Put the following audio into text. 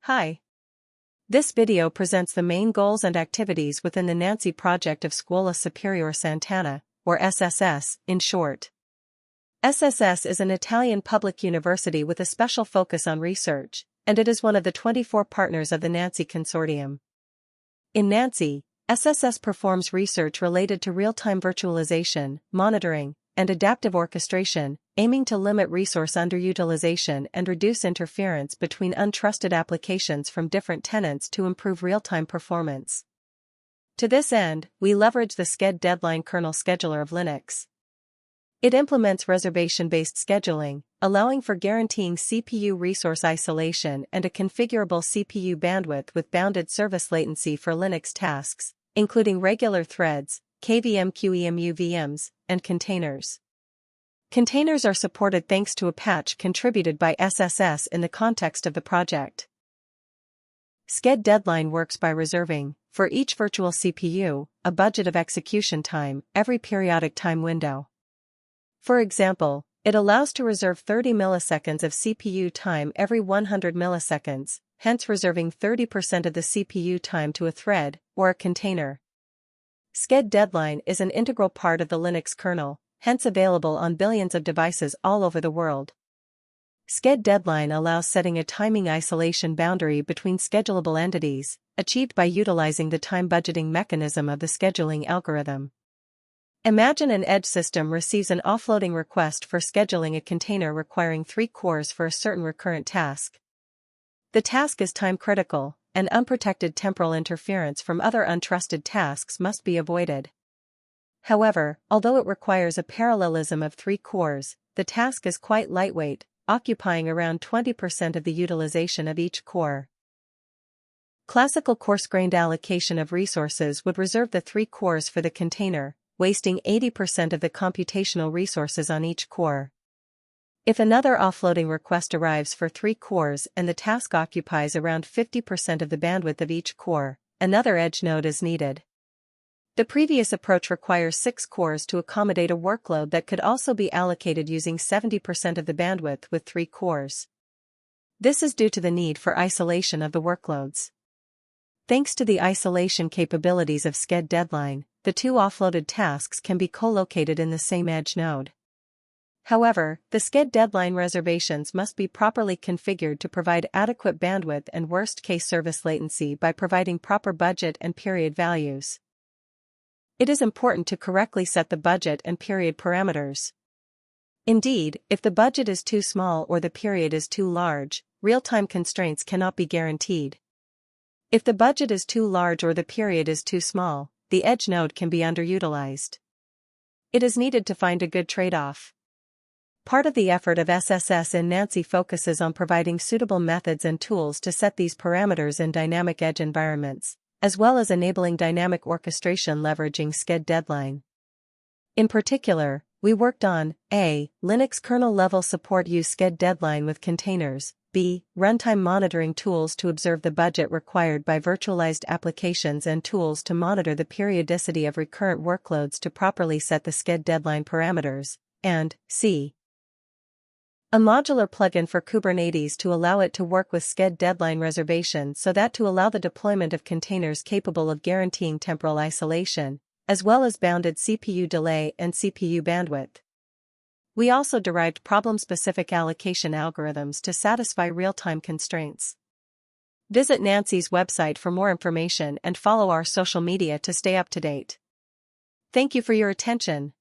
Hi. This video presents the main goals and activities within the Nancy project of Scuola Superiore Sant'Anna, or SSS, in short. SSS is an Italian public university with a special focus on research, and it is one of the 24 partners of the Nancy Consortium. In Nancy, SSS performs research related to real-time virtualization, monitoring, and adaptive orchestration, aiming to limit resource underutilization and reduce interference between untrusted applications from different tenants to improve real-time performance. To this end, we leverage the SCHED DEADLINE kernel scheduler of Linux. It implements reservation-based scheduling, allowing for guaranteeing CPU resource isolation and a configurable CPU bandwidth with bounded service latency for Linux tasks, including regular threads, KVM/QEMU VMs, and containers. Containers are supported thanks to a patch contributed by SSS in the context of the project. SCHED DEADLINE works by reserving, for each virtual CPU, a budget of execution time every periodic time window. For example, it allows to reserve 30 milliseconds of CPU time every 100 milliseconds, hence reserving 30% of the CPU time to a thread or a container. SCHED DEADLINE is an integral part of the Linux kernel, hence available on billions of devices all over the world. SCHED DEADLINE allows setting a timing isolation boundary between schedulable entities, achieved by utilizing the time budgeting mechanism of the scheduling algorithm. Imagine an edge system receives an offloading request for scheduling a container requiring 3 cores for a certain recurrent task. The task is time-critical, and unprotected temporal interference from other untrusted tasks must be avoided. However, although it requires a parallelism of 3 cores, the task is quite lightweight, occupying around 20% of the utilization of each core. Classical coarse-grained allocation of resources would reserve the 3 cores for the container, wasting 80% of the computational resources on each core. If another offloading request arrives for 3 cores and the task occupies around 50% of the bandwidth of each core, another edge node is needed. The previous approach requires 6 cores to accommodate a workload that could also be allocated using 70% of the bandwidth with 3 cores. This is due to the need for isolation of the workloads. Thanks to the isolation capabilities of SCHED DEADLINE, the 2 offloaded tasks can be co-located in the same edge node. However, the SCHED DEADLINE reservations must be properly configured to provide adequate bandwidth and worst-case service latency by providing proper budget and period values. It is important to correctly set the budget and period parameters. Indeed, if the budget is too small or the period is too large, real-time constraints cannot be guaranteed. If the budget is too large or the period is too small, the edge node can be underutilized. It is needed to find a good trade-off. Part of the effort of SSS in Nancy focuses on providing suitable methods and tools to set these parameters in dynamic edge environments, as well as enabling dynamic orchestration leveraging SCHED DEADLINE. In particular, we worked on a. Linux kernel-level support use SCHED DEADLINE with containers, b. runtime monitoring tools to observe the budget required by virtualized applications and tools to monitor the periodicity of recurrent workloads to properly set the SCHED DEADLINE parameters, and c. a modular plugin for Kubernetes to allow it to work with SCHED DEADLINE reservation so that to allow the deployment of containers capable of guaranteeing temporal isolation, as well as bounded CPU delay and CPU bandwidth. We also derived problem-specific allocation algorithms to satisfy real-time constraints. Visit Nancy's website for more information and follow our social media to stay up to date. Thank you for your attention.